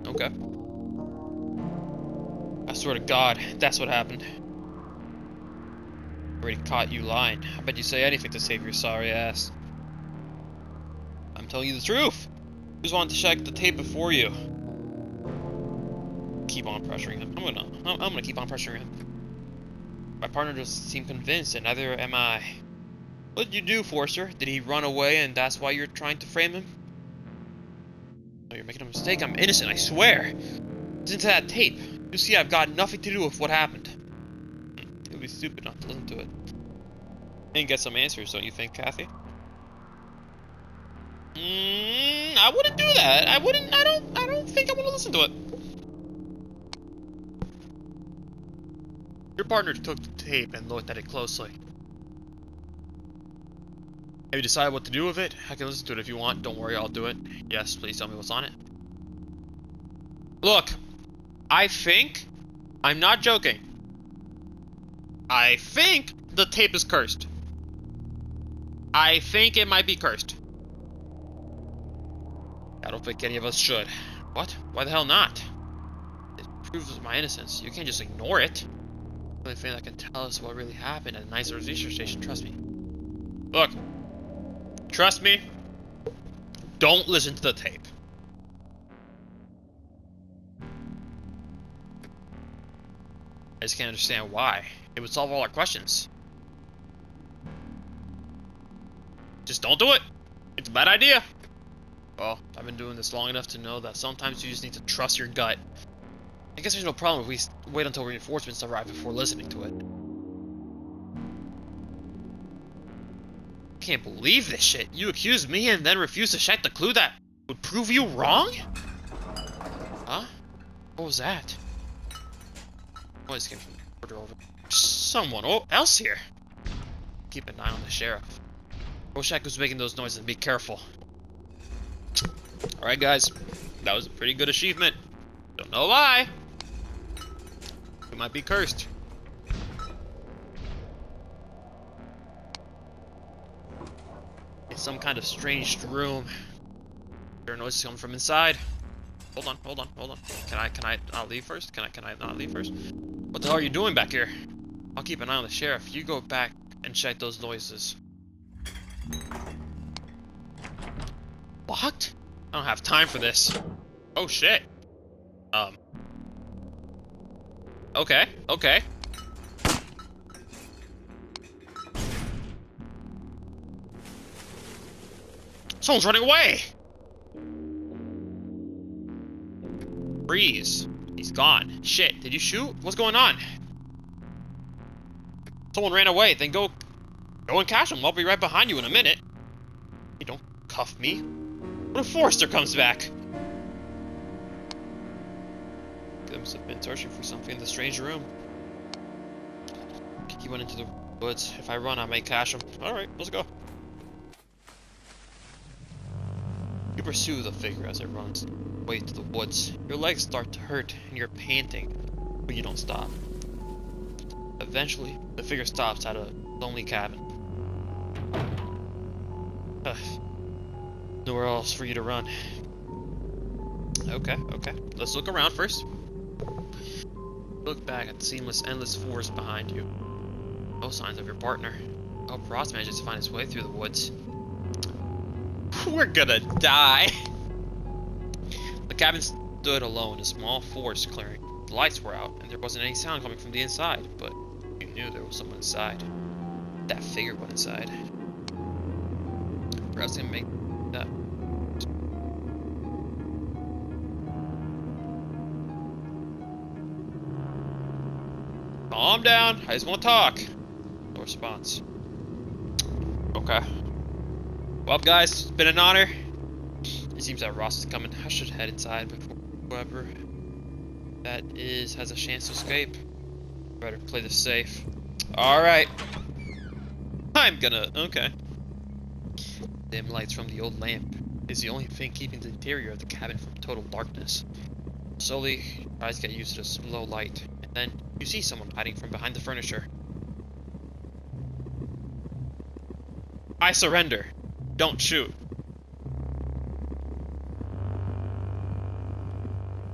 [SPEAKER 1] Okay. I swear to God, that's what happened. Already caught you lying. I bet you'd say anything to save your sorry ass. I'm telling you the truth. I just wanted to check the tape before you. Keep on pressuring him. I'm gonna keep on pressuring him. My partner doesn't seem convinced, and neither am I. What did you do, Forster? Did he run away, and that's why you're trying to frame him? No, you're making a mistake. I'm innocent, I swear. Listen to that tape. You see, I've got nothing to do with what happened. It would be stupid not to listen to it. And get some answers, don't you think, Kathy? I wouldn't do that. I don't think I want to listen to it. Your partner took the tape and looked at it closely. Have you decided what to do with it? I can listen to it if you want. Don't worry, I'll do it. Yes, please tell me what's on it. Look, I think, I'm not joking. I think the tape is cursed. I think it might be cursed. I don't think any of us should. What? Why the hell not? It proves my innocence. You can't just ignore it. The only thing that can tell us what really happened at a nice research station, trust me. Look, trust me. Don't listen to the tape. I just can't understand why. It would solve all our questions. Just don't do it. It's a bad idea. Well, I've been doing this long enough to know that sometimes you just need to trust your gut. I guess there's no problem if we wait until reinforcements arrive before listening to it. I can't believe this shit. You accused me and then refused to check the clue that would prove you wrong? Huh? What was that? Noise came from the corridor over. Someone else here. Keep an eye on the sheriff. Rorschach was making those noises and be careful. Alright guys, that was a pretty good achievement. Don't know why. It might be cursed. It's some kind of strange room. There are noises coming from inside. Hold on. Can I not leave first? Can I not leave first? What the hell are you doing back here? I'll keep an eye on the sheriff. You go back and check those noises. Locked? I don't have time for this. Oh shit. Okay. Someone's running away! Freeze. He's gone. Shit, did you shoot? What's going on? Someone ran away, then go and catch him. I'll be right behind you in a minute. Hey, don't cuff me. What if Forster comes back? They must have been searching for something in the strange room. He went into the woods. If I run, I may catch him. Alright, let's go. You pursue the figure as it runs away to the woods. Your legs start to hurt and you're panting, but you don't stop. Eventually, the figure stops at a lonely cabin. Nowhere else for you to run. Okay. Let's look around first. Look back at the seamless, endless forest behind you. No signs of your partner. I hope Ross manages to find his way through the woods. We're gonna die. The cabin stood alone in a small forest clearing. The lights were out, and there wasn't any sound coming from the inside, but you knew there was someone inside. That figure went inside. Perhaps gonna make that. Calm down. I just want to talk. No response. Okay. Well, guys, it's been an honor. It seems that Ross is coming. I should head inside before whoever that is has a chance to escape. Better play this safe. Alright. I'm gonna... Okay. Dim lights from the old lamp is the only thing keeping the interior of the cabin from total darkness. Slowly, your eyes get used to the slow light, and then you see someone hiding from behind the furniture. I surrender. Don't shoot.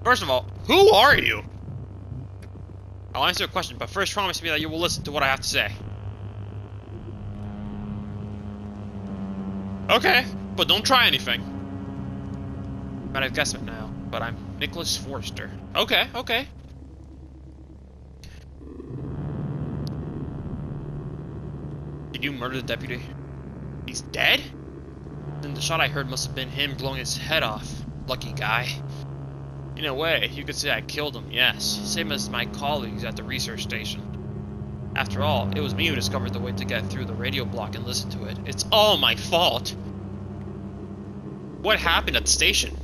[SPEAKER 1] First of all, who are you? I'll answer a question, but first promise me that you will listen to what I have to say. Okay, but don't try anything. Might have guessed it now, but I'm Nicholas Forrester. Okay, okay. Did you murder the deputy? He's dead? Then the shot I heard must have been him blowing his head off. Lucky guy. In a way, you could say I killed him, yes. Same as my colleagues at the research station. After all, it was me who discovered the way to get through the radio block and listen to it. It's all my fault. What happened at the station?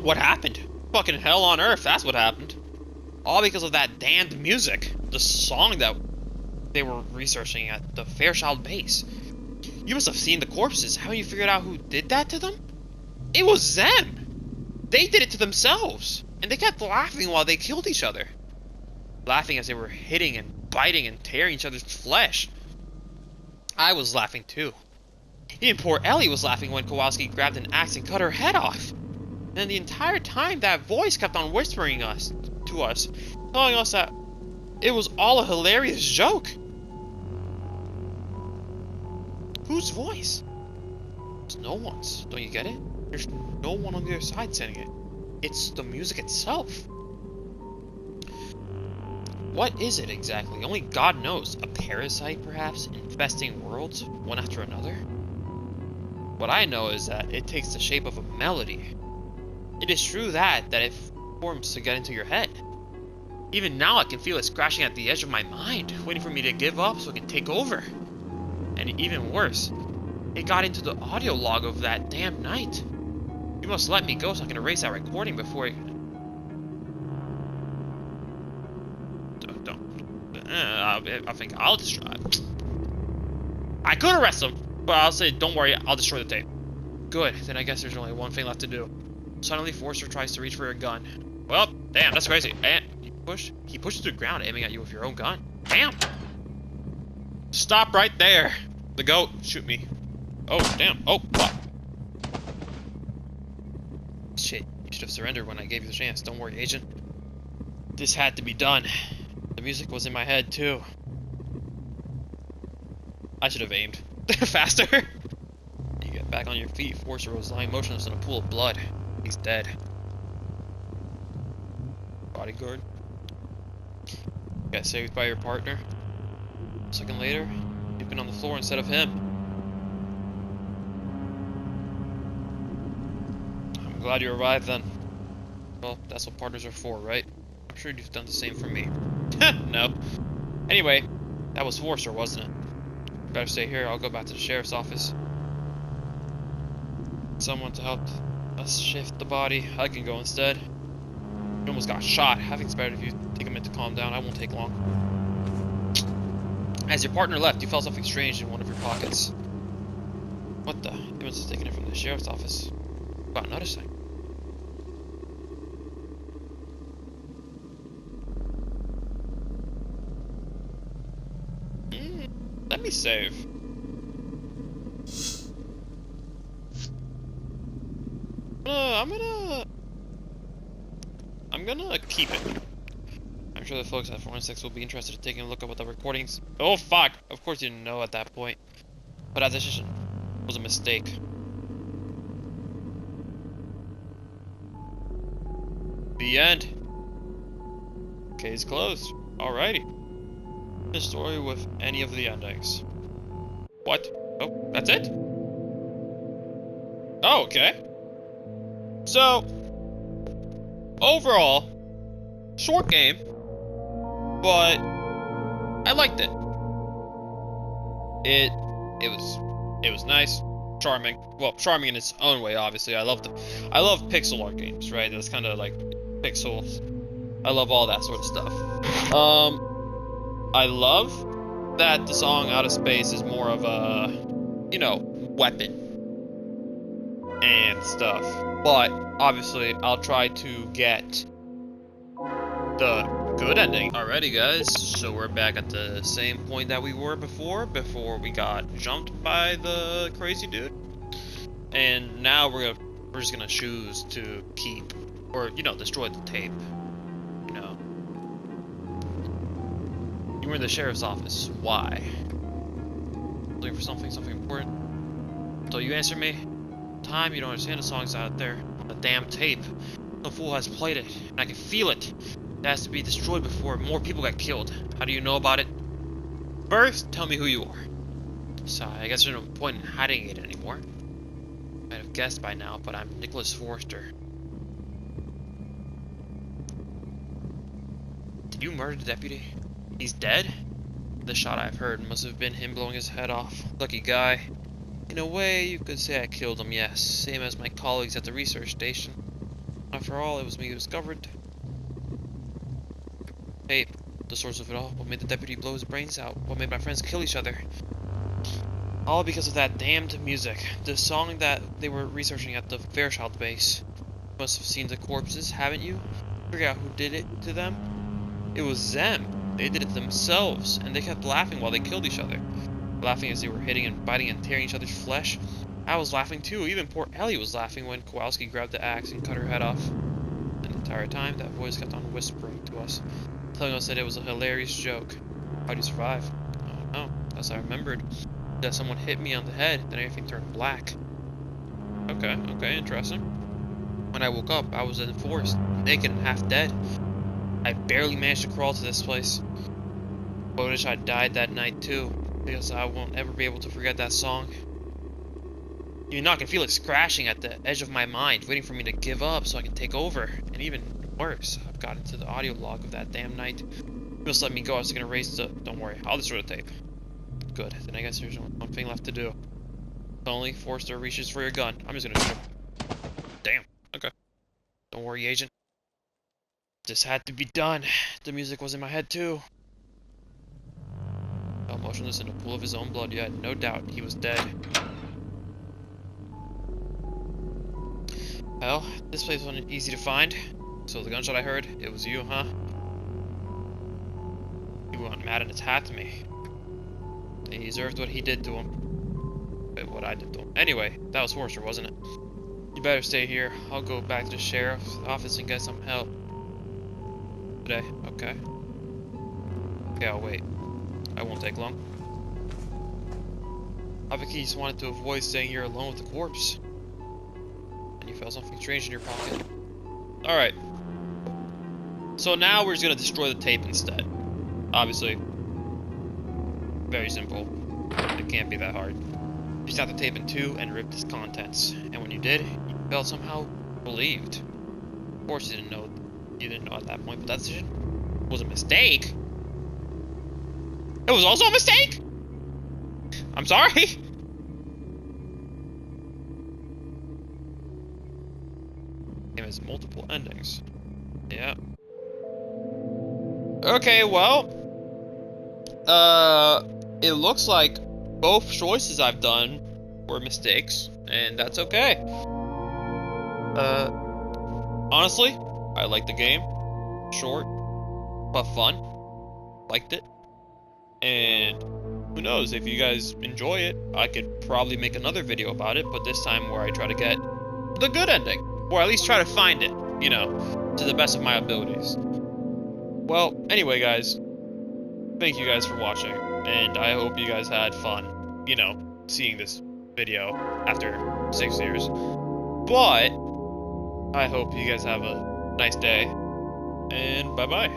[SPEAKER 1] What happened? Fucking hell on earth, that's what happened. All because of that damned music. The song that they were researching at the Fairchild base. You must have seen the corpses. Haven't you figured out who did that to them? It was them! They did it to themselves! And they kept laughing while they killed each other. Laughing as they were hitting and biting and tearing each other's flesh. I was laughing too. Even poor Ellie was laughing when Kowalski grabbed an axe and cut her head off. And the entire time that voice kept on whispering to us, telling us that it was all a hilarious joke. Whose voice? It's no one's. Don't you get it? There's no one on the other side saying it. It's the music itself. What is it exactly? Only God knows. A parasite, perhaps, infesting worlds, one after another? What I know is that it takes the shape of a melody. It is true that it forms to get into your head. Even now I can feel it scratching at the edge of my mind, waiting for me to give up so it can take over. And even worse, it got into the audio log of that damn night. You must let me go so I can erase that recording before I think I'll destroy it. I could arrest him, but I'll say, don't worry, I'll destroy the tape. Good, then I guess there's only one thing left to do. Suddenly, Forrester tries to reach for a gun. Well, damn, that's crazy. And he pushes to the ground, aiming at you with your own gun. Damn! Stop right there! The goat, shoot me. Oh, damn. Oh, what? Shit, you should have surrendered when I gave you the chance. Don't worry, Agent. This had to be done. The music was in my head, too. I should have aimed. Faster! You get back on your feet. Forrester was lying motionless in a pool of blood. He's dead. Bodyguard. Got saved by your partner. A second later, you've been on the floor instead of him. I'm glad you arrived then. Well, that's what partners are for, right? I'm sure you've done the same for me. No. Anyway, that was Forrester, wasn't it? Better stay here. I'll go back to the sheriff's office. Someone to help us shift the body. I can go instead. You almost got shot. I think it's better if you take a minute to calm down. I won't take long. As your partner left, you felt something strange in one of your pockets. What the? You must have taken it from the sheriff's office without noticing. Let me save. I'm gonna keep it. I'm sure the folks at Forensics will be interested in taking a look at what the recordings... Oh, fuck! Of course you didn't know at that point. But that decision was a mistake. The end. Case closed. Alrighty. The story with any of the endings. What? Oh, that's it? Oh, okay. So, overall, short game, but I liked it. It was nice, charming. Well, charming in its own way, obviously. I love pixel art games, right? That's kind of like pixels. I love all that sort of stuff. I love that the song Out of Space is more of a, you know, weapon. and stuff. But obviously, I'll try to get the good ending. Alrighty, guys. So we're back at the same point that we were before we got jumped by the crazy dude. And now we're just gonna choose to keep, or destroy the tape. You were in the sheriff's office. Why? Looking for something important. So you answer me. Time you don't understand the songs out there on the damn tape. The fool has played it, and I can feel it. It has to be destroyed before more people get killed. How do you know about it? First, tell me who you are. So I guess there's no point in hiding it anymore. I might have guessed by now, but I'm Nicholas Forrester. Did you murder the deputy? He's dead? The shot I've heard must have been him blowing his head off. Lucky guy. In a way, you could say I killed him, yes. Same as my colleagues at the research station. After all, it was me who discovered. Tape. The source of it all. What made the deputy blow his brains out? What made my friends kill each other? All because of that damned music. The song that they were researching at the Fairchild base. You must have seen the corpses, haven't you? Figure out who did it to them? It was them. They did it themselves, and they kept laughing while they killed each other. Laughing as they were hitting and biting and tearing each other's flesh. I was laughing too. Even poor Ellie was laughing when Kowalski grabbed the axe and cut her head off. And the entire time, that voice kept on whispering to us, telling us that it was a hilarious joke. How'd you survive? I don't know. As I remembered, that someone hit me on the head, then everything turned black. Okay, interesting. When I woke up, I was in the forest, naked and half dead. I barely managed to crawl to this place. I wish I died that night too, because I won't ever be able to forget that song. You know, I can feel it scratching at the edge of my mind, waiting for me to give up so I can take over. And even worse, I've gotten to the audio log of that damn night. You must let me go. I was gonna raise the. Don't worry, I'll destroy the tape. Good. Then I guess there's one thing left to do. Only Forrester reaches for your gun. I'm just gonna shoot him. Damn. Okay. Don't worry, Agent. This had to be done. The music was in my head too. Fell motionless in a pool of his own blood, yet no doubt he was dead. Well, this place wasn't easy to find. So the gunshot I heard, it was you, huh? You went mad and attacked me. He deserved what he did to him. Wait, what I did to him. Anyway, that was Forrester, wasn't it? You better stay here. I'll go back to the sheriff's office and get some help. Today, okay. Okay, I'll wait. I won't take long. Obviously, you just wanted to avoid staying here alone with the corpse. And you felt something strange in your pocket. Alright. So now we're just gonna destroy the tape instead. Obviously. Very simple. It can't be that hard. You snapped the tape in two and ripped its contents. And when you did, you felt somehow relieved. Of course you didn't know at that point, but that decision was a mistake. It was also a mistake? I'm sorry? Game has multiple endings. Yeah. Okay, well. It looks like both choices I've done were mistakes, and that's okay. Honestly, I liked the game. Short, but fun. Liked it. And who knows, if you guys enjoy it, I could probably make another video about it, but this time where I try to get the good ending. Or at least try to find it, to the best of my abilities. Well, anyway, guys, thank you guys for watching, and I hope you guys had fun, seeing this video after 6 years. But I hope you guys have a nice day, and bye-bye.